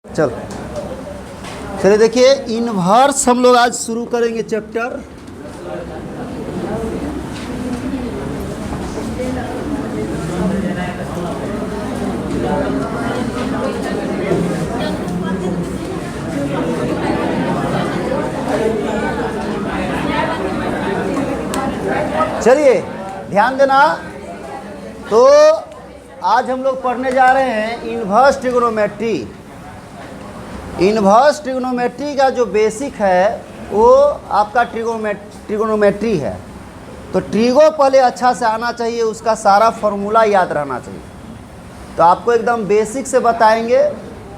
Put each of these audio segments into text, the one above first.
चल चलिए देखिए, इनवर्स हम लोग आज शुरू करेंगे चैप्टर। चलिए ध्यान देना। तो आज हम लोग पढ़ने जा रहे हैं इनवर्स ट्रिग्नोमेट्री। इनवर्स ट्रिग्नोमेट्री का जो बेसिक है वो आपका ट्रिग्नोमेट्री है। तो ट्रिगो पहले अच्छा से आना चाहिए, उसका सारा फॉर्मूला याद रहना चाहिए। तो आपको एकदम बेसिक से बताएंगे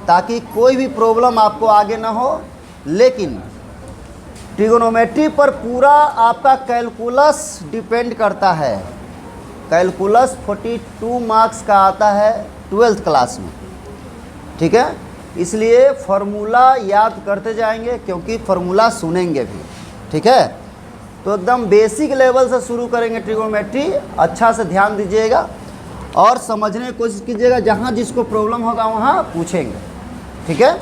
ताकि कोई भी प्रॉब्लम आपको आगे ना हो। लेकिन ट्रिग्नोमेट्री पर पूरा आपका कैलकुलस डिपेंड करता है। कैलकुलस 42 मार्क्स का आता है 12th क्लास में, ठीक है। इसलिए फार्मूला याद करते जाएंगे क्योंकि फार्मूला सुनेंगे भी, ठीक है। तो एकदम बेसिक लेवल से शुरू करेंगे ट्रिग्नोमेट्री। अच्छा से ध्यान दीजिएगा और समझने की कोशिश कीजिएगा। जहाँ जिसको प्रॉब्लम होगा वहाँ पूछेंगे, ठीक है।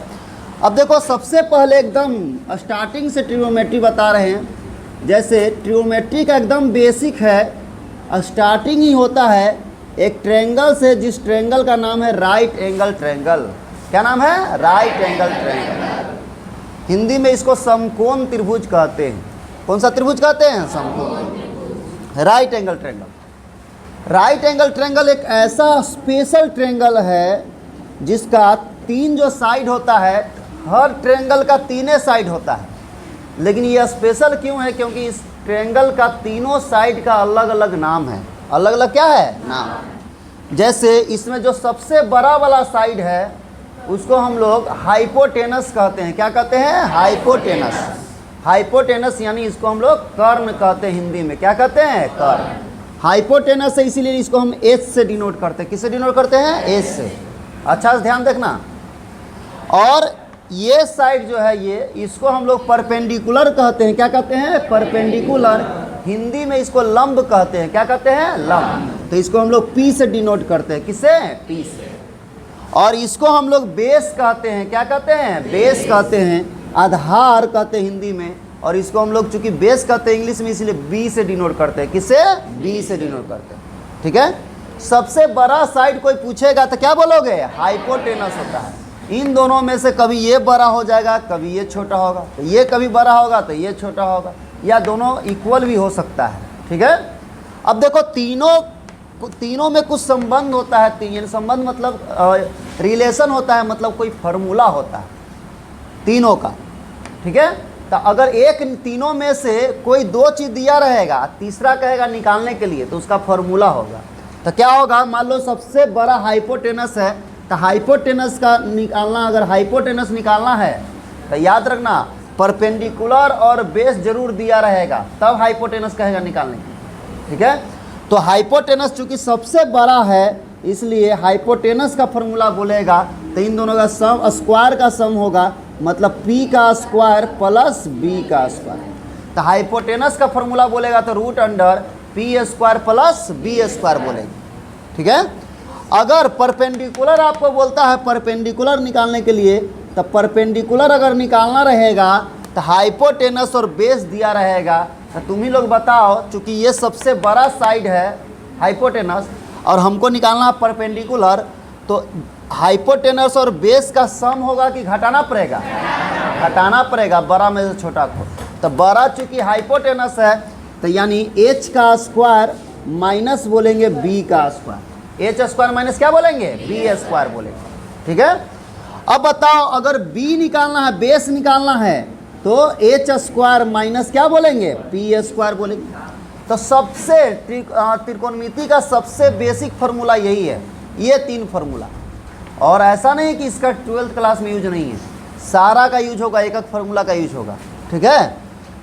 अब देखो, सबसे पहले एकदम स्टार्टिंग से ट्रिग्नोमेट्री बता रहे हैं। जैसे ट्रिग्नोमेट्री का एकदम बेसिक है, स्टार्टिंग ही होता है एक ट्रायंगल से, जिस ट्रायंगल का नाम है राइट एंगल ट्रायंगल। क्या नाम है? Right angle triangle. हिंदी में इसको समकोण त्रिभुज कहते हैं। कौन सा त्रिभुज कहते हैं? समकोण। Right angle triangle. Right angle triangle एक ऐसा स्पेशल ट्रायंगल है जिसका तीन जो साइड होता है, हर ट्रायंगल का तीने साइड होता है। लेकिन यह स्पेशल क्यों है? क्योंकि इस ट्रायंगल का तीनों साइड का अलग अलग नाम है। अलग अलग क्या है? नाम। जैसे इसमें जो सबसे बड़ा वाला साइड है उसको हम लोग हाइपोटेनस कहते हैं। क्या कहते हैं? हाइपोटेनस। हाइपोटेनस यानी इसको हम लोग कर्ण कहते हैं हिंदी में। क्या कहते हैं? कर्ण। हाइपोटेनस है, इसीलिए इसको हम एच से डिनोट करते हैं। किससे डिनोट करते हैं? एच से। अच्छा से ध्यान देखना। और ये साइड जो है ये, इसको हम लोग परपेंडिकुलर कहते हैं। क्या कहते हैं? परपेंडिकुलर। हिंदी में इसको लंब कहते हैं। क्या कहते हैं? लंब। तो इसको हम लोग पी से डिनोट करते हैं। किससे? पी से। और इसको हम लोग बेस कहते हैं। क्या कहते हैं? बेस कहते हैं। आधार कहते हैं हिंदी में। और इसको हम लोग चूंकि बेस कहते हैं इंग्लिश में, इसलिए बी से डिनोट करते हैं। किससे? बी से डिनोट करते हैं, ठीक है। सबसे बड़ा साइड कोई पूछेगा तो क्या बोलोगे? हाइपोटेनस होता है। इन दोनों में से कभी ये बड़ा हो जाएगा, कभी ये छोटा होगा। तो ये कभी बड़ा होगा तो ये छोटा होगा, या दोनों इक्वल भी हो सकता है, ठीक है। अब देखो, तीनों में कुछ संबंध होता है। तीन संबंध मतलब रिलेशन होता है, मतलब कोई फार्मूला होता है तीनों का, ठीक है। तो अगर एक तीनों में से कोई दो चीज़ दिया रहेगा, तीसरा कहेगा निकालने के लिए, तो उसका फार्मूला होगा। तो क्या होगा? मान लो सबसे बड़ा हाइपोटेनस है, तो हाइपोटेनस का निकालना, अगर हाइपोटेनस निकालना है तो याद रखना परपेंडिकुलर और बेस जरूर दिया रहेगा, तब हाइपोटेनस कहेगा निकालने के लिए, ठीक है। तो हाइपोटेनस चूंकि सबसे बड़ा है, इसलिए हाइपोटेनस का फॉर्मूला बोलेगा तो इन दोनों का सम, स्क्वायर का सम होगा, मतलब पी का स्क्वायर प्लस बी का स्क्वायर। तो हाइपोटेनस का फॉर्मूला बोलेगा तो root under P square plus B square बोलेंगे, ठीक है। अगर परपेंडिकुलर आपको बोलता है परपेंडिकुलर निकालने के लिए, तो परपेंडिकुलर अगर निकालना रहेगा तो हाइपोटेनस और बेस दिया रहेगा। तो तुम ही लोग बताओ, चूँकि ये सबसे बड़ा साइड है हाइपोटेनस और हमको निकालना है परपेंडिकुलर, तो हाइपोटेनस और बेस का सम होगा कि घटाना पड़ेगा? घटाना पड़ेगा, बड़ा में से छोटा को। तो बड़ा चूँकि हाइपोटेनस है, तो यानी एच का स्क्वायर माइनस बोलेंगे बी का स्क्वायर। एच स्क्वायर माइनस क्या बोलेंगे? बी स्क्वायर बोलेंगे, ठीक है। अब बताओ, अगर बी निकालना है, बेस निकालना है, तो एच स्क्वायर माइनस क्या बोलेंगे? पी स्क्वायर बोलेंगे। तो सबसे त्रिकोणमिति का सबसे बेसिक फार्मूला यही है, ये तीन फार्मूला। और ऐसा नहीं कि इसका 12th क्लास में यूज नहीं है, सारा का यूज होगा, एक एक फार्मूला का यूज होगा, ठीक है।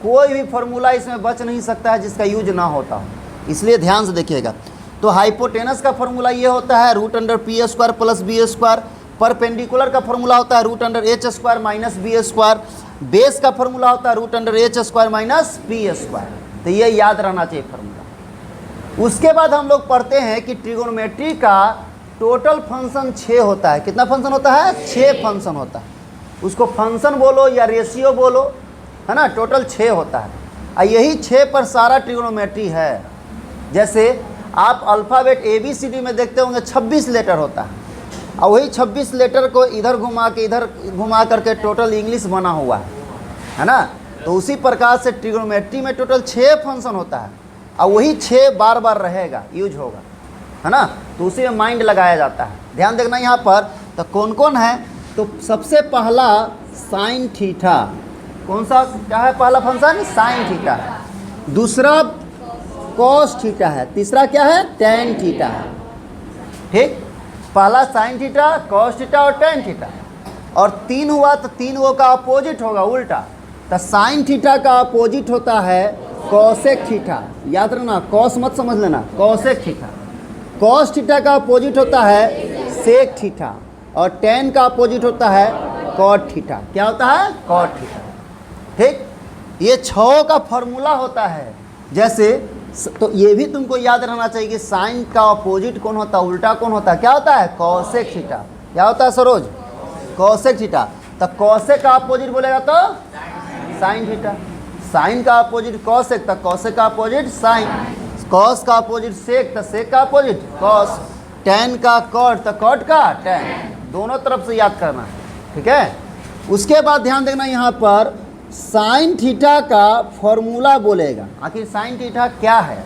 कोई भी फार्मूला इसमें बच नहीं सकता है जिसका यूज ना होता हो, इसलिए ध्यान से देखिएगा। तो हाइपोटेनस का फॉर्मूला ये होता है root under P square plus B square. Perpendicular का फॉर्मूला होता है root under H square minus B square. Base का फॉर्मूला होता है root under H square minus P square. तो ये याद रहना चाहिए फॉर्मूला। उसके बाद हम लोग पढ़ते हैं कि ट्रिग्नोमेट्री का टोटल फंक्शन 6 होता है। कितना फंक्शन होता है? 6 फंक्शन होता है। उसको फंक्शन बोलो या रेशियो बोलो, है ना, टोटल 6 होता है। और यही 6 पर सारा ट्रिग्नोमेट्री है। जैसे आप अल्फ़ाबेट ABCD में देखते होंगे 26 लेटर होता है, और वही 26 लेटर को इधर घुमा करके टोटल इंग्लिश बना हुआ है ना। तो उसी प्रकार से ट्रिग्नोमेट्री में टोटल 6 फंक्शन होता है, और वही 6 बार बार रहेगा, यूज होगा, है ना। तो उसी में माइंड लगाया जाता है। ध्यान देखना यहाँ पर, तो कौन कौन है? तो सबसे पहला साइन थीटा। कौन सा क्या है पहला फंक्शन? साइन थीटा है। दूसरा कॉस थीटा है। तीसरा क्या है? टैन थीटा है। ठीक, पहला साइन थीटा, कॉस थीटा और टैन थीटा। और 3 हुआ तो 3 का अपोजिट होगा, उल्टा। तो साइन थीटा का अपोजिट होता है कॉसेक थीटा। याद रखना, कॉस मत समझ लेना, कॉसेक थीटा। कॉस थीटा का अपोजिट होता है सेक थीटा, और टैन का अपोजिट होता है कॉट थीटा। क्या होता है? Cot theta. ठीक, ये 6 का फॉर्मूला होता है। जैसे तो ये भी तुमको याद रहना चाहिए कि साइन का अपोजिट कौन होता है, उल्टा कौन होता है? क्या होता है? Cosec theta. क्या होता है सरोज? Cosec theta. तो कॉसेक का अपोजिट बोलेगा तो साइन थीटा। साइन का अपोजिट कॉसेक, तो कॉसेक का अपोजिट साइन। कॉस का अपोजिट सेक, तो सेक का अपोजिट कॉस। टैन का कॉट, तो कॉट का टैन। दोनों तरफ से याद करना है, ठीक है। उसके बाद ध्यान देना, यहाँ पर साइन थीटा का फॉर्मूला बोलेगा। आखिर साइन थीटा क्या है?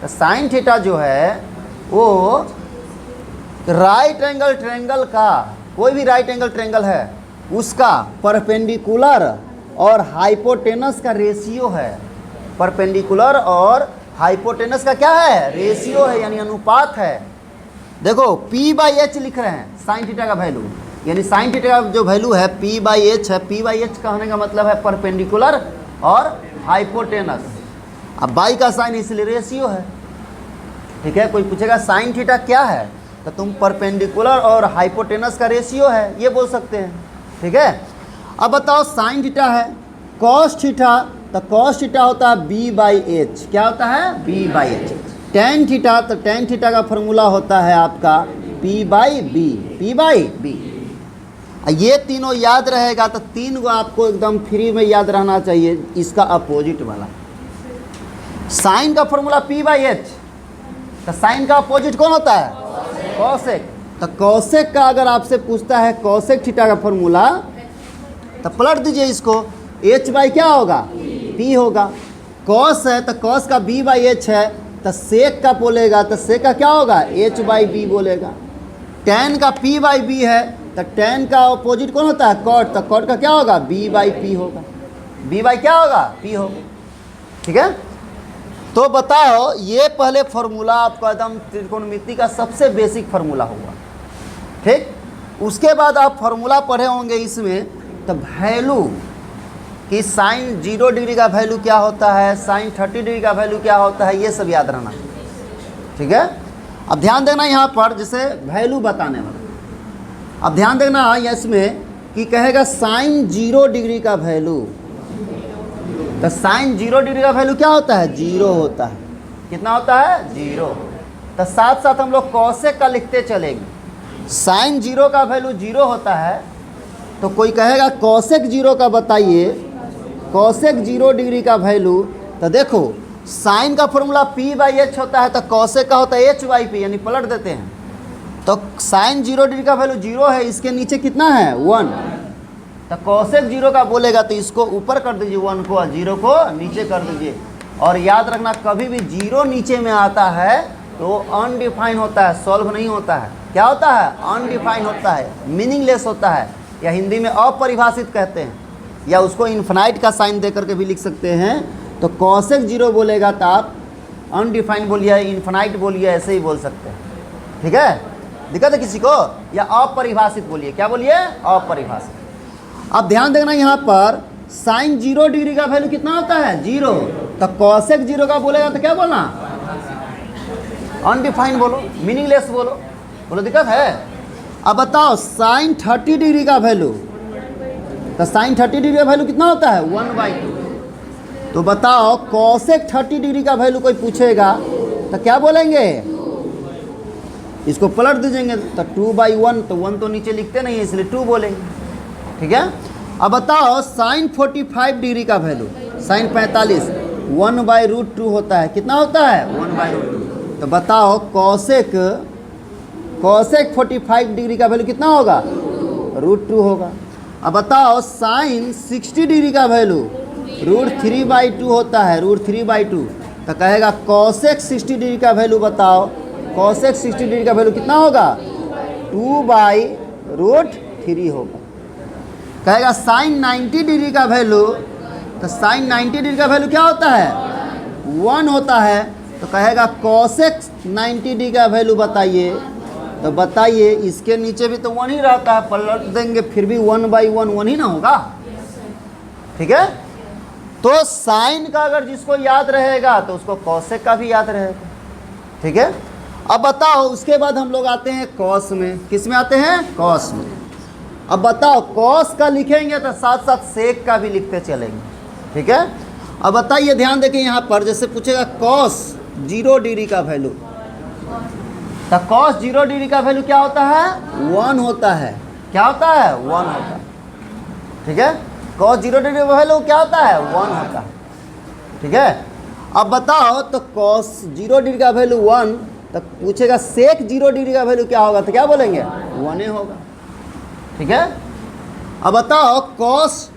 तो साइन थीटा जो है वो राइट एंगल ट्रायंगल का, कोई भी राइट एंगल ट्रायंगल है उसका परपेंडिकुलर और हाइपोटेनस का रेशियो है। परपेंडिकुलर और हाइपोटेनस का क्या है? रेशियो है, यानी अनुपात है। देखो P/H लिख रहे हैं साइन थीटा का वैल्यू, यानी साइन थीटा का जो वैल्यू है P/H है। P/H कहने का मतलब है परपेंडिकुलर और हाइपोटेनस। अब बाई का साइन इसलिए रेशियो है, ठीक है। कोई पूछेगा साइन थीटा क्या है, तो तुम परपेंडिकुलर और हाइपोटेनस का रेशियो है ये बोल सकते हैं, ठीक है। अब बताओ साइन थीटा है, कॉस थीटा, तो कॉस थीटा होता है B/H। क्या होता है? B/H। टैन थीटा, तो टैन थीटा का फॉर्मूला होता है आपका P/B। P/B। ये तीनों याद रहेगा तो 3 को आपको एकदम फ्री में याद रहना चाहिए, इसका अपोजिट वाला। साइन का फॉर्मूला P/H, तो साइन का अपोजिट कौन होता है? कॉसेक। तो कॉसेक का अगर आपसे पूछता है कॉसेक थीटा का फॉर्मूला, तो पलट दीजिए इसको, H बाई क्या होगा? P होगा। कॉस है तो कॉस का B/H है, तो सेक का बोलेगा तो सेक का क्या होगा? H/B बोलेगा। टैन का P/B है, तो टैन का अपोजिट कौन होता है? कॉट, तो कॉट का क्या होगा? B/P होगा। B/ क्या होगा? P होगा, ठीक है। तो बताओ, ये पहले फॉर्मूला आपका एकदम त्रिकोणमिति का सबसे बेसिक फार्मूला होगा, ठीक। उसके बाद आप फार्मूला पढ़े होंगे इसमें, तो वैल्यू कि साइन 0 डिग्री का वैल्यू क्या होता है, साइन 30 डिग्री का वैल्यू क्या होता है, ये सब याद रहना, ठीक है। अब ध्यान देना यहाँ पर, जैसे वैल्यू बताने वाला, अब ध्यान देना इसमें कि कहेगा साइन 0 डिग्री का वैल्यू, तो साइन 0 डिग्री का वैल्यू क्या होता है? 0 होता है। कितना होता है? 0। तो साथ साथ हम लोग कॉसेक का लिखते चलेंगे। साइन 0 का वैल्यू 0 होता है, तो कोई कहेगा कॉसेक 0 का बताइए, कॉसेक 0 डिग्री का वैल्यू। तो देखो साइन का फॉर्मूला P/H होता है, तो कॉसेक का होता है H/P, यानी पलट देते हैं। तो साइन 0 डिग्री का वैल्यू 0 है, इसके नीचे कितना है? 1। तो कॉसेक 0 का बोलेगा तो इसको ऊपर कर दीजिए 1 को, और 0 को नीचे कर दीजिए। और याद रखना, कभी भी 0 नीचे में आता है तो अनडिफाइन होता है, सॉल्व नहीं होता है। क्या होता है? अनडिफाइन होता है, मीनिंगलेस होता है, या हिंदी में अपरिभाषित कहते हैं, या उसको इन्फिनाइट का साइन दे करके भी लिख सकते हैं। तो कॉसेक 0 बोलेगा तो आप अनडिफाइन बोलिए, इन्फिनाइट बोलिए, ऐसे ही बोल सकते हैं, ठीक है। दिक्कत है किसी को? या अपरिभाषित बोलिए, क्या बोलिए? अपरिभाषित। अब ध्यान देना यहाँ पर, साइन 0 डिग्री का वैल्यू कितना होता है? 0। तो कॉसेक 0 का बोलेगा तो क्या बोलना? अनडिफाइन बोलो, मीनिंगलेस बोलो, बोलो दिक्कत है। अब बताओ साइन 30 डिग्री का वैल्यू, तो साइन 30 डिग्री का वैल्यू कितना होता है? 1/2। तो बताओ कॉसेक 30 डिग्री का वैल्यू कोई पूछेगा तो क्या बोलेंगे? इसको पलट दीजिएंगे तो 2/1, तो 1 तो नीचे लिखते नहीं है इसलिए 2 बोलेंगे, ठीक है। अब बताओ साइन 45 डिग्री का वैल्यू, साइन 45 1/√2 होता है, कितना होता है 1/√2। तो बताओ कॉसेक 45 डिग्री का वैल्यू कितना होगा √2 होगा। अब बताओ साइन 60 डिग्री का वैल्यू √3/2 होता है, √3/2। तो कहेगा कॉसेक 60 डिग्री का वैल्यू बताओ, कॉसेक 60 डिग्री का वैल्यू कितना होगा 2/√3 होगा। कहेगा साइन 90 डिग्री का वैल्यू, तो साइन 90 डिग्री का वैल्यू क्या होता है 1 होता है। तो कहेगा कॉसेक 90 डिग्री का वैल्यू बताइए। तो बताइए इसके नीचे भी तो 1 ही रहता है, पलट देंगे फिर भी 1/1 1 ही ना होगा, ठीक है। तो साइन का अगर जिसको याद रहेगा तो उसको कॉसेक का भी याद रहेगा, ठीक है। अब बताओ उसके बाद हम लोग आते हैं कॉस में, किस में आते हैं कॉस में। अब बताओ कॉस का लिखेंगे तो साथ साथ सेक का भी लिखते चलेंगे, ठीक है। अब बताइए ध्यान देखें यहाँ पर जैसे पूछेगा कॉस 0 डिग्री का वैल्यू, तो कॉस 0 डिग्री का वैल्यू क्या होता है 1 होता है, क्या होता है 1 होता है, ठीक है। कॉस 0 डिग्री का वैल्यू क्या होता है 1 होता है, ठीक है। अब बताओ तो कॉस 0 डिग्री का वैल्यू 1, तो पूछेगा सेक 0 डिग्री का वैल्यू क्या होगा, तो क्या बोलेंगे 1 ही होगा, ठीक है। अब बताओ कॉस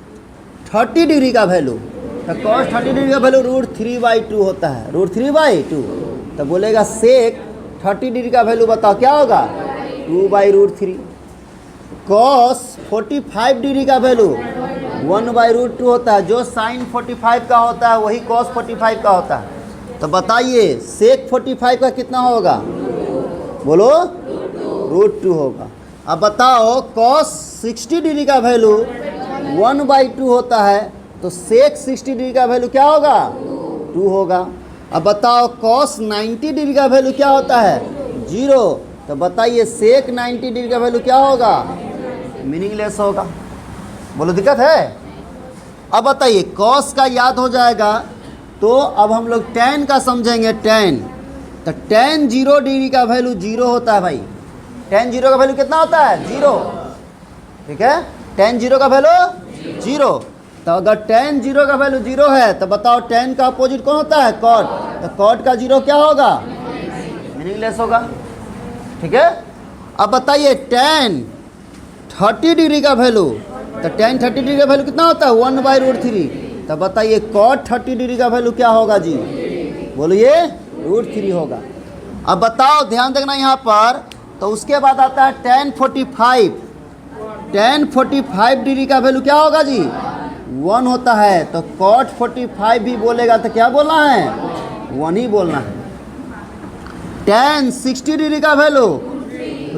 30 डिग्री का वैल्यू, तो कॉस 30 डिग्री का वैल्यू √3/2 होता है, √3/2। तो बोलेगा सेक 30 डिग्री का वैल्यू बताओ क्या होगा 2/√3। कॉस 45 डिग्री का वैल्यू 1/√2 होता है, जो साइन 45 का होता है वही कॉस 45 का होता है। तो बताइए सेक 45 का कितना होगा, बोलो √2 होगा। अब बताओ कॉस 60 डिग्री का वैल्यू 1/2 होता है, तो सेक 60 डिग्री का वैल्यू क्या होगा 2 होगा। अब बताओ कॉस 90 डिग्री का वैल्यू क्या होता है 0, तो बताइए सेक 90 डिग्री का वैल्यू क्या होगा मीनिंगलेस होगा, बोलो दिक्कत है। अब बताइए कॉस का याद हो जाएगा, तो अब हम लोग tan का समझेंगे। tan, तो tan 0 डिग्री का वैल्यू 0 होता है भाई, tan 0 का वैल्यू कितना होता है 0, ठीक है। tan 0 का वैल्यू 0, तो अगर tan 0 का वैल्यू 0 है तो बताओ tan का अपोजिट कौन होता है cot, तो cot का 0 क्या होगा मीनिंगलेस होगा, ठीक है। अब बताइए tan 30 डिग्री का वैल्यू, तो tan 30 डिग्री का वैल्यू कितना होता है 1/√3। तो बताइए cot 30 डिग्री का वैल्यू क्या होगा जी, बोलिए √3 होगा। अब बताओ ध्यान देखना यहाँ पर, तो उसके बाद आता है tan 45, tan 45 डिग्री का वैल्यू क्या होगा जी 1 होता है, तो cot 45 भी बोलेगा तो क्या बोलना है 1 ही बोलना है। tan 60 डिग्री का वैल्यू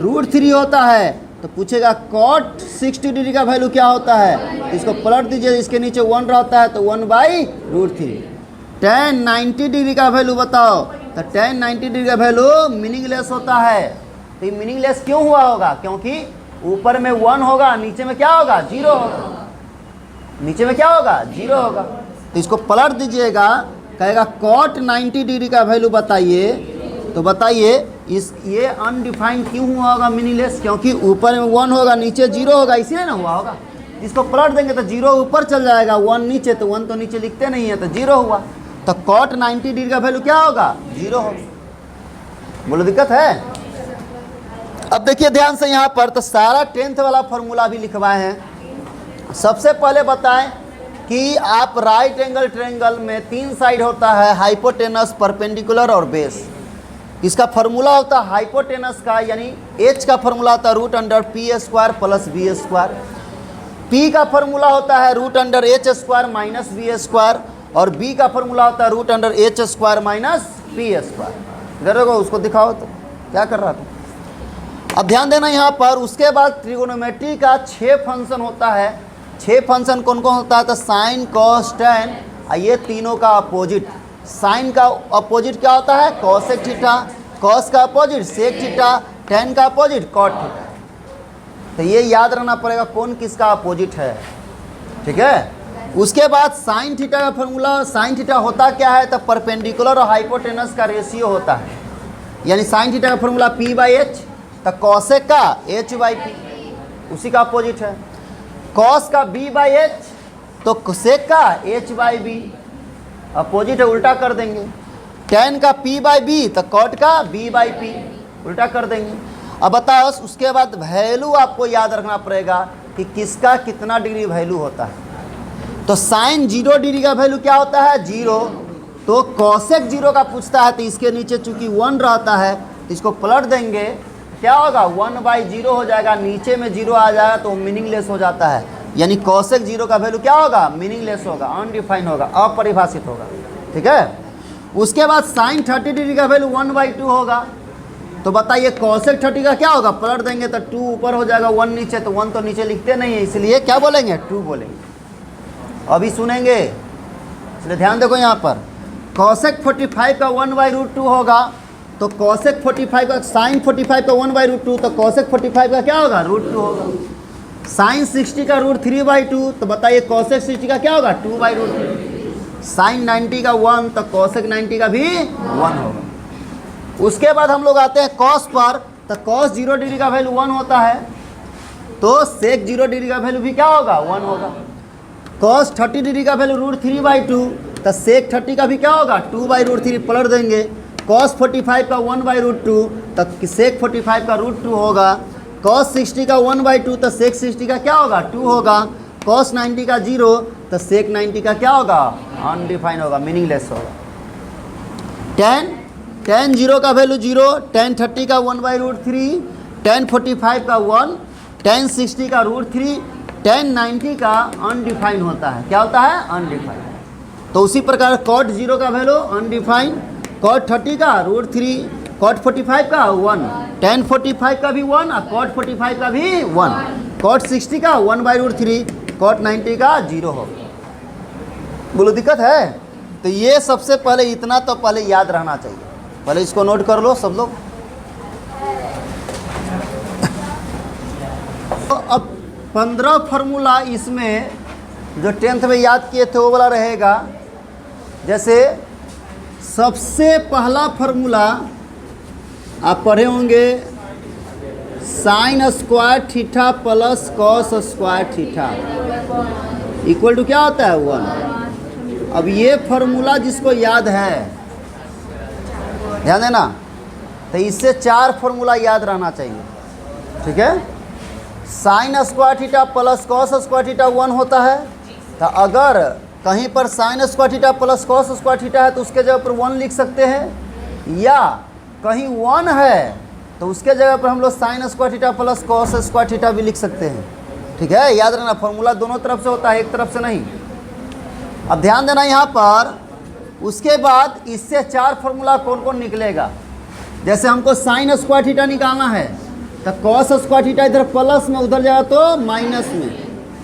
√3 होता है, तो पूछेगा cot 60 डिग्री का वैल्यू क्या होता है, इसको पलट दीजिए, इसके नीचे 1 रहता है तो 1/√3। tan 90 डिग्री का वैल्यू बताओ, तो tan 90 डिग्री का वैल्यू मीनिंगलेस होता है। तो ये मीनिंगलेस क्यों हुआ होगा, क्योंकि ऊपर में 1 होगा, नीचे में क्या होगा 0 होगा, नीचे में क्या होगा 0 होगा। तो इसको पलट दीजिएगा, कहेगा cot 90 डिग्री का वैल्यू बताइए। तो बताइए इस ये अनडिफाइंड क्यों हुआ होगा मीनिंगलेस, क्योंकि ऊपर में 1 होगा नीचे 0 होगा, इसीलिए ना हुआ होगा। इसको पलट देंगे तो 0 ऊपर चल जाएगा, 1 नीचे, तो 1 तो नीचे लिखते नहीं है तो 0 हुआ। तो cot 90 डिग्री का वैल्यू क्या होगा 0 होगा, बोलो दिक्कत है। अब देखिए ध्यान से यहाँ पर, तो सारा 10th वाला फॉर्मूला भी लिखवाए हैं। सबसे पहले बताएं कि आप राइट एंगल ट्रायंगल में 3 साइड होता है, हाइपोटेनस, परपेंडिकुलर और बेस। इसका फार्मूला होता है हाइपोटेनस का, यानी h का फार्मूला होता है √p² प्लस b²। p का फार्मूला होता है √h² - b², और b का फार्मूला होता है √h² - p²। इधर देखो, उसको दिखाओ तो क्या कर रहा था। अब ध्यान देना यहाँ पर, उसके बाद ट्रिगोनोमेट्री का 6 फंक्शन होता है। 6 फंक्शन कौन कौन होता है, तो साइन, कॉस, टैन, ये तीनों का अपोजिट। साइन का अपोजिट क्या होता है कॉसेक थीटा, कॉस का अपोजिट सेक थीटा, टैन का अपोजिट कॉट थीटा। तो ये याद रखना पड़ेगा कौन किसका अपोजिट है, ठीक है। उसके बाद साइन थीटा का फॉर्मूला, साइन थीटा होता क्या है, तो परपेंडिकुलर और हाइपोटेनस का रेशियो होता है। यानी साइन थीटा का फॉर्मूला P बाई एच, तो कॉसेक का H बाई पी, उसी का अपोजिट है। कॉस का B बाई एच, तो कोसेक का H बाई बी, अपोजिट है, उल्टा कर देंगे। टेन का P बाई बी, तो कॉट का B बाई पी, उल्टा कर देंगे। अब बताओ, उसके बाद वैल्यू आपको याद रखना पड़ेगा कि किसका कितना डिग्री वैल्यू होता है। तो साइन 0 डिग्री का वैल्यू क्या होता है? 0। तो कॉसेक 0 का पूछता है, तो इसके नीचे चूंकि 1 रहता है, तो इसको पलट देंगे, क्या होगा? 1/0 हो जाएगा, नीचे में 0 आ जाएगा तो मीनिंगलेस हो जाता है। यानी कॉसेक 0 का वैल्यू क्या होगा? मीनिंगलेस होगा, अनडिफाइंड होगा, अपरिभाषित होगा। ठीक है। उसके बाद साइन 30 डिग्री का वैल्यू 1/2 होगा। तो बताइए कॉसेक 30 का क्या होगा? पलट देंगे तो 2 ऊपर हो जाएगा, 1 नीचे, तो 1 तो नीचे लिखते नहीं है, इसलिए क्या बोलेंगे? 2 बोलेंगे। अभी सुनेंगे, इसलिए ध्यान देखो यहाँ पर। कॉसेक 45 का 1/√2 होगा, तो कॉसेक 45 का साइन 45 का 1/√2, तो कॉसेक 45 का क्या होगा? √2 होगा। साइन 60 का √3/2, तो बताइए कॉसेक 60 का क्या होगा? 2/√3। साइन 90 का 1, तो कॉसेक 90 का भी 1 होगा। उसके बाद हम लोग आते हैं कॉस पर, तो कॉस 0 डिग्री का वैल्यू 1 होता है, तो सेक 0 डिग्री का वैल्यू भी क्या होगा? 1 होगा। कॉस 30 डिग्री का वैल्यू √3/2, तो सेक 30 का भी क्या होगा? 2/√3, पलट देंगे। कॉस 45 का 1/√2, तो सेक 45 का √2 होगा। कॉस 60 का 1/2, तो सेक 60 का क्या होगा? 2 होगा। कॉस 90 का 0, तो सेक 90 का क्या होगा? अनडिफाइंड होगा, मीनिंगलेस होगा। tan 0 का वैल्यू 0, tan 30 का 1/√3, tan 45 का 1, tan 60 का √3, tan 90 का अनडिफाइंड होता है। क्या होता है? अनडिफाइंड। तो उसी प्रकार cot 0 का वैल्यू अनडिफाइंड, cot 30 का √3, cot 45 का 1, tan 45 का भी 1 और cot 45 का भी 1, cot 60 का 1/√3, cot 90 का 0 हो। बोलो दिक्कत है? तो ये सबसे पहले इतना तो पहले याद रहना चाहिए, पहले इसको नोट कर लो सब लोग। तो अब 15 फार्मूला इसमें जो 10th में याद किए थे वो वाला रहेगा। जैसे सबसे पहला फार्मूला आप पढ़े होंगे, sine square theta plus cos square theta equal to क्या होता है? 1। अब ये फार्मूला जिसको याद है, ध्यान देना, तो इससे 4 फार्मूला याद रहना चाहिए। ठीक है। Sign square theta plus cos square theta 1 होता है, तो अगर कहीं पर sign square theta plus cos square theta है तो उसके जगह पर 1 लिख सकते हैं, या कहीं 1 है तो उसके जगह पर हम लोग sign square theta plus cos square theta भी लिख सकते हैं। ठीक है। याद रखना, फार्मूला दोनों तरफ से होता है, एक तरफ से नहीं। अब ध्यान देना यहाँ पर। उसके बाद इससे 4 फार्मूला कौन कौन निकलेगा। जैसे हमको साइन स्क्वायर थीटा निकालना है, तो कॉस स्क्वायर थीटा इधर प्लस में, उधर जाएगा तो माइनस में,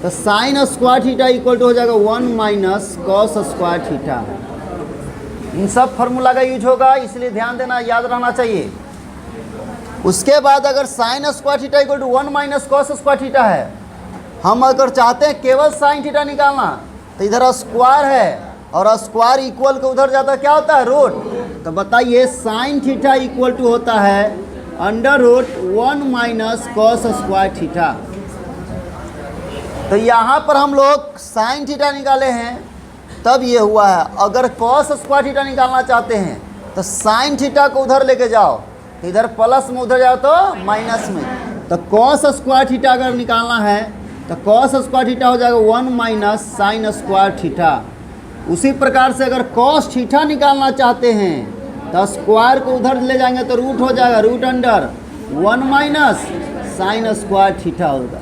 तो sine square theta equal to हो जाएगा 1 माइनस कॉस स्क्वायर थीटा। इन सब फार्मूला का यूज होगा, इसलिए ध्यान देना, याद रहना चाहिए। उसके बाद अगर sine square theta equal to 1 minus cos square theta है, हम अगर चाहते हैं केवल साइन थीटा निकालना, तो इधर स्क्वायर है और स्क्वायर इक्वल को उधर जाता क्या होता है? रूट। तो बताइए साइन थीटा इक्वल टू होता है √1 माइनस कॉस स्क्वायर थीटा। तो यहाँ पर हम लोग साइन थीटा निकाले हैं, तब ये हुआ है। अगर कॉस स्क्वायर थीटा निकालना चाहते हैं तो साइन थीटा को उधर लेके जाओ, तो इधर प्लस में, उधर जाओ तो माइनस में। तो कॉस स्क्वायर थीटा अगर निकालना है तो कॉस स्क्वायर थीटा हो जाएगा 1 माइनस साइन स्क्वायर थीटा। उसी प्रकार से अगर कॉस थीटा निकालना चाहते हैं तो स्क्वायर को उधर ले जाएंगे तो रूट हो जाएगा, root under 1 minus sine square theta होगा।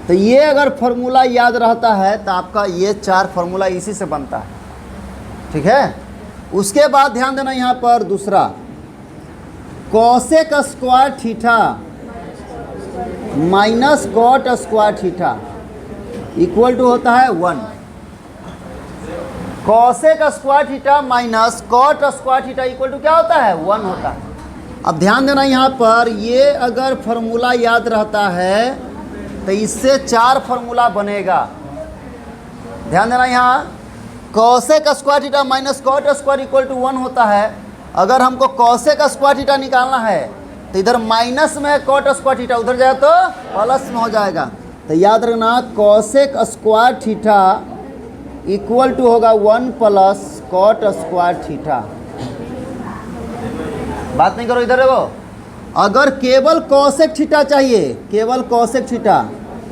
तो ये अगर फार्मूला याद रहता है तो आपका ये 4 फार्मूला इसी से बनता है। ठीक है। उसके बाद ध्यान देना यहाँ पर दूसरा, cosec square theta minus cot square theta equal to होता है 1। Cosec square theta minus cot square theta equal to क्या होता है? 1 होता है। अब ध्यान देना यहाँ पर, ये अगर फार्मूला याद रहता है तो इससे 4 फार्मूला बनेगा। ध्यान देना यहाँ, cosec square theta minus cot square equal to 1 होता है, अगर हमको कॉसेक स्क्वायर थीटा निकालना है तो इधर माइनस में है कॉट स्क्वायर थीटा, उधर जाए तो प्लस में हो जाएगा। तो याद रखना cosec square theta equal to होगा 1 प्लस कॉट स्क्वायर थीटा। बात नहीं करो इधर देखो, अगर केवल कॉसेक थीटा चाहिए, केवल कॉसेक थीटा,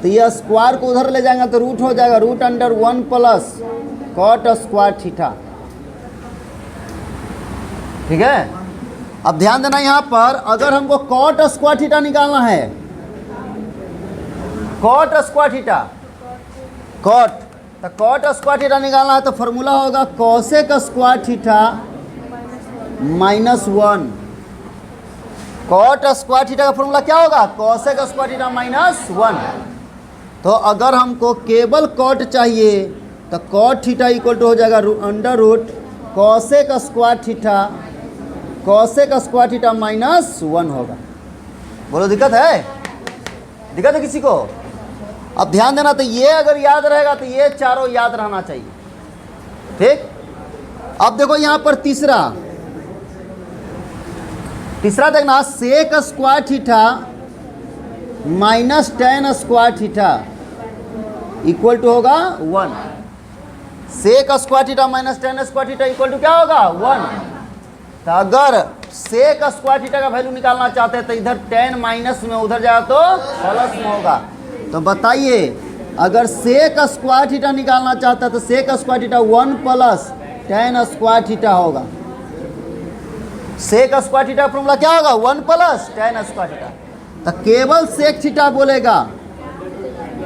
तो ये स्क्वायर को उधर ले जाएंगे तो रूट हो जाएगा, root under 1 plus cot square theta. ठीक है, अब ध्यान देना यहाँ पर, अगर हमको कॉट स्क्वायर थीटा निकालना है, कॉट स्क्वायर थीटा, कॉट, तो कॉट स्क्वायर थीटा निकालना है तो फॉर्मूला होगा cosec square theta -1। Cot square theta का फॉर्मूला क्या होगा? Cosec square theta -1। तो अगर हमको केवल कॉट चाहिए तो कॉट थीटा इक्वल टू हो जाएगा under root cosec square theta, cosec square theta -1 होगा। बोलो दिक्कत है? दिक्कत है किसी को? अब ध्यान देना, तो ये अगर याद रहेगा तो ये चारों याद रहना चाहिए। ठीक, अब देखो यहाँ पर तीसरा देखना, sec square theta minus tan square theta equal to होगा 1। Sec square theta minus tan square theta equal to क्या होगा? 1। तो अगर सेक स्क्वायर थीटा का वैल्यू निकालना चाहते हैं तो इधर टेन माइनस में, उधर जाए तो प्लस में होगा। तो बताइए, अगर सेक स्क्वायर थीटा निकालना चाहता है तो sec square theta 1 plus tan square theta होगा। सेक स्क्वायर थीटा फॉर्मूला क्या होगा? 1 प्लस टेन स्क्वायर थीटा। तो केवल सेक थीटा बोलेगा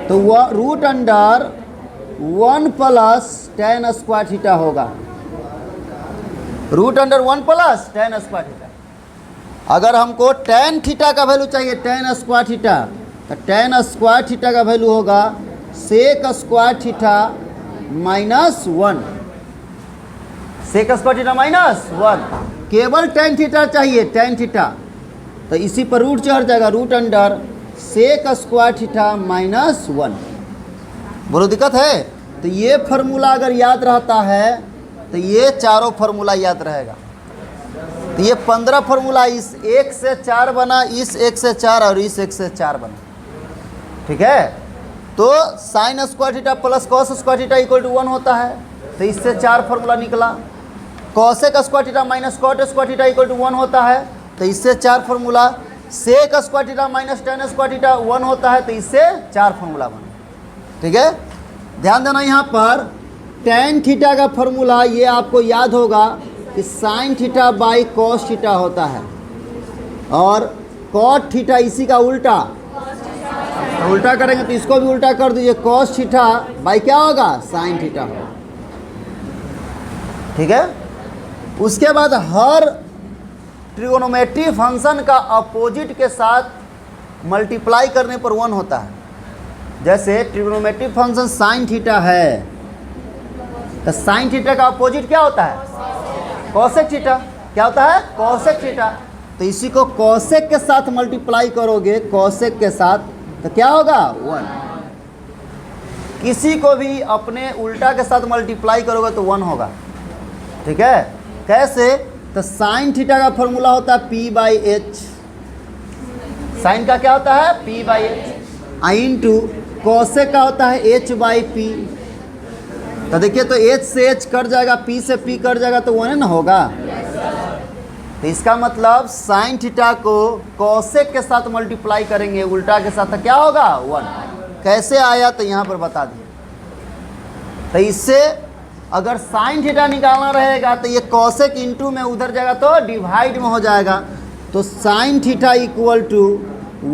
तो root under 1 plus tan square theta होगा, root under 1 plus tan square theta. अगर हमको टेन थीटा का वैल्यू चाहिए, टेन स्क्वायर थीटा, तो टेन स्क्वायर थीटा का वैल्यू होगा sec square theta -1। Sec square theta -1। केवल टेन थीटा चाहिए, टेन थीटा, तो इसी पर रूट चढ़ जाएगा, root under sec square theta -1। बोलो दिक्कत है? तो ये फार्मूला अगर याद रहता है तो ये चारों फार्मूला याद रहेगा। तो ये 15 फार्मूला, इस 1 से 4 बना, इस 1 से 4 और इस 1 से 4 बना। ठीक है, तो sine square theta plus cos square theta equal to 1 होता है, तो इससे 4 फार्मूला निकला। Cosec square theta minus cot square theta equal to 1 होता है, तो इससे 4 formula. Sec square theta minus tan square theta 1 होता है, तो इससे 4 फार्मूला बना। ठीक है, ध्यान देना यहाँ पर, टेन थीटा का फार्मूला ये आपको याद होगा कि sine theta by cos theta होता है, और कॉट थीटा इसी का उल्टा, तो उल्टा करेंगे तो इसको भी उल्टा कर दीजिए, कॉस थीटा बाई क्या होगा? साइन थीटा होगा। ठीक है, उसके बाद हर ट्रिगोनोमेट्री फंक्शन का अपोजिट के साथ मल्टीप्लाई करने पर 1 होता है। जैसे ट्रिगोनोमेट्री फंक्शन साइन थीटा है, तो साइन थीटा का अपोजिट क्या होता है? Cosec theta. क्या होता है? Cosec theta. तो इसी को कॉसेक के साथ मल्टीप्लाई करोगे, कॉसेक के साथ, तो क्या होगा? 1। किसी को भी अपने उल्टा के साथ मल्टीप्लाई करोगे तो 1 होगा। ठीक है, कैसे? तो साइन थीटा का फॉर्मूला होता है P/H। साइन का क्या होता है? P/H। इंटू कॉसेक का होता है H/P। तो देखिए, तो H से H कट जाएगा, P से P कट जाएगा, तो 1 ना होगा। तो इसका मतलब साइन थीटा को कॉसेक के साथ मल्टीप्लाई करेंगे, उल्टा के साथ, तो क्या होगा? 1। कैसे आया तो यहाँ पर बता दिए। तो इससे अगर साइन थीटा निकालना रहेगा तो ये कॉसेक इंटू में उधर जाएगा तो डिवाइड में हो जाएगा, तो साइन थीटा इक्वल टू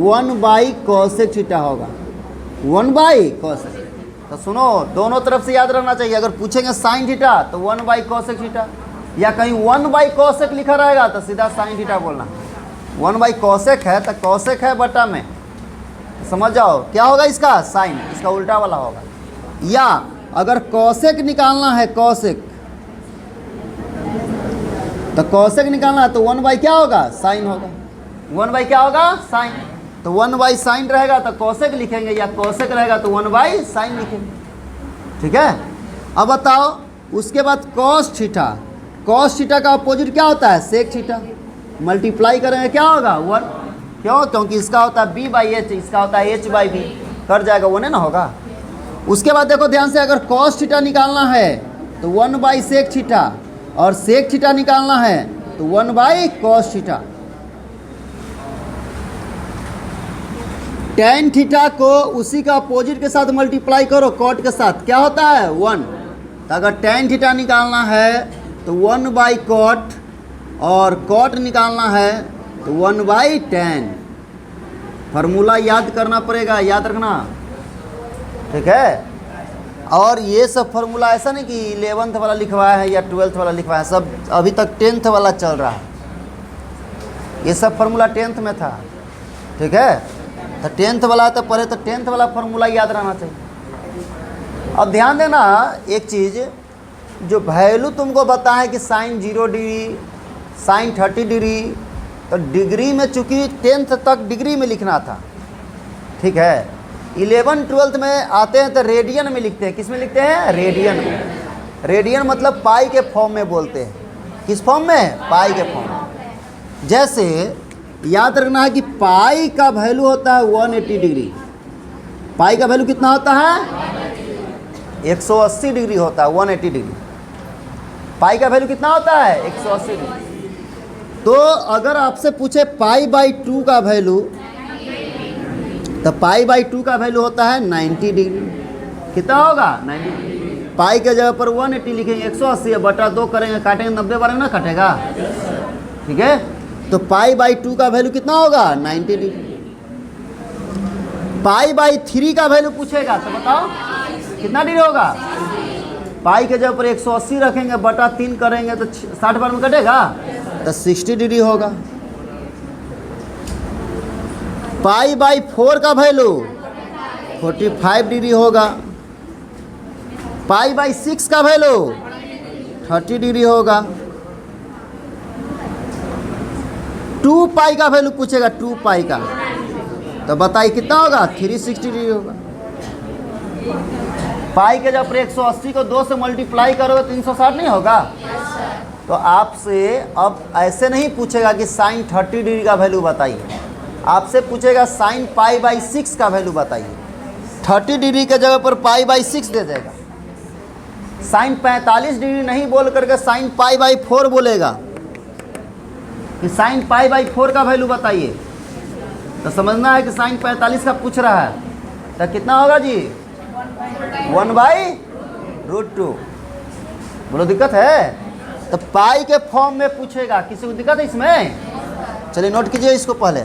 1/कॉसेक थीटा होगा, 1/कॉसेक। तो सुनो, दोनों तरफ से याद रहना चाहिए। अगर पूछेंगे साइन थीटा तो 1/कॉसेक थीटा, या कहीं 1/कॉसेक लिखा रहेगा तो सीधा साइन थीटा बोलना। 1/कॉसेक है तो कॉसेक है बटा में, समझ जाओ क्या होगा इसका? साइन, इसका उल्टा वाला होगा। या अगर कॉसेक निकालना है, कॉसेक, तो कॉसेक निकालना है तो 1/ क्या होगा? साइन होगा। 1/ क्या होगा? साइन। तो 1/साइन रहेगा तो कॉसेक लिखेंगे, या कॉसेक रहेगा तो 1/साइन लिखेंगे। ठीक है, अब बताओ, उसके बाद कॉस थीटा, कॉस थीटा का अपोजिट क्या होता है? Sec theta. मल्टीप्लाई करेंगे क्या होगा? 1। क्यों? क्योंकि इसका होता है b बाई एच, इसका होता है h बाई बी, कर जाएगा 1 है ना होगा। उसके बाद देखो ध्यान से, अगर कॉस थीटा निकालना है तो 1 बाई सेक थीटा, और सेक थीटा निकालना है तो 1 by cos theta. Tan theta को उसी का अपोजिट के साथ मल्टीप्लाई करो, कॉट के साथ, क्या होता है? 1। तो अगर टेन थीटा निकालना है तो 1 बाई कॉट, और कॉट निकालना है तो 1 बाई टेन। फार्मूला याद करना पड़ेगा, याद रखना, ठीक है। और ये सब फार्मूला ऐसा नहीं कि 11th वाला लिखवाया है या 12th वाला लिखवाया है, सब अभी तक 10th वाला चल रहा है। ये सब फार्मूला 10th में था, ठीक है। तो 10th वाला तो पहले तो 10th वाला फार्मूला याद रहना चाहिए। अब ध्यान देना एक चीज़, जो वैल्यू तुमको बताए कि साइन 0 डिग्री, साइन 30 डिग्री, तो डिग्री में चूँकि 10th तक डिग्री में लिखना था, ठीक है। 11 12th में आते हैं तो रेडियन में लिखते हैं। किस में लिखते हैं? रेडियन में। रेडियन मतलब पाई के फॉर्म में बोलते हैं। किस फॉर्म में? पाई के फॉर्म में। जैसे याद रखना है कि पाई का वैल्यू होता है 180 डिग्री। पाई का वैल्यू कितना होता है? 180 डिग्री होता है, 180 डिग्री। पाई का वैल्यू कितना होता है? 180 डिग्री। तो अगर आपसे पूछे पाई बाई 2 का वैल्यू, तो पाई बाई 2 का वैल्यू होता है 90 डिग्री। कितना होगा? 90 डिग्री। पाई के जगह पर 180 लिखेंगे, 180 बटा 2 करेंगे, काटेंगे 90 बार में ना कटेगा, ठीक है। तो पाई बाई 2 का वैल्यू कितना होगा? 90 डिग्री। पाई बाई 3 का वैल्यू पूछेगा तो बताओ कितना डिग्री होगा? पाई के जगह पर 180 रखेंगे, बटा 3 करेंगे तो 60 बार में कटेगा, तो 60 डिग्री होगा। पाई बाई 4 का वैल्यू 45 डिग्री होगा। पाई बाई 6 का वैल्यू 30 डिग्री होगा। 2 पाई का वैल्यू पूछेगा, 2 पाई का, तो बताइए कितना होगा? 360 डिग्री होगा। पाई के जब 180 को 2 से मल्टीप्लाई करोगे तो 360 नहीं होगा? तो आपसे अब ऐसे नहीं पूछेगा कि साइन 30 डिग्री का वैल्यू बताइए, आपसे पूछेगा साइन पाई बाई 6 का वैल्यू बताइए। 30 डिग्री के जगह पर पाई बाई 6 दे देगा। साइन 45 डिग्री नहीं बोल करके साइन पाई बाई 4 बोलेगा कि साइन पाई बाई 4 का वैल्यू बताइए। तो समझना है कि साइन 45 का पूछ रहा है, तो कितना होगा जी? 1 बाई रूट 2। बोलो दिक्कत है? तो पाई के फॉर्म में पूछेगा, किसी को दिक्कत है इसमें? चलिए नोट कीजिए इसको पहले।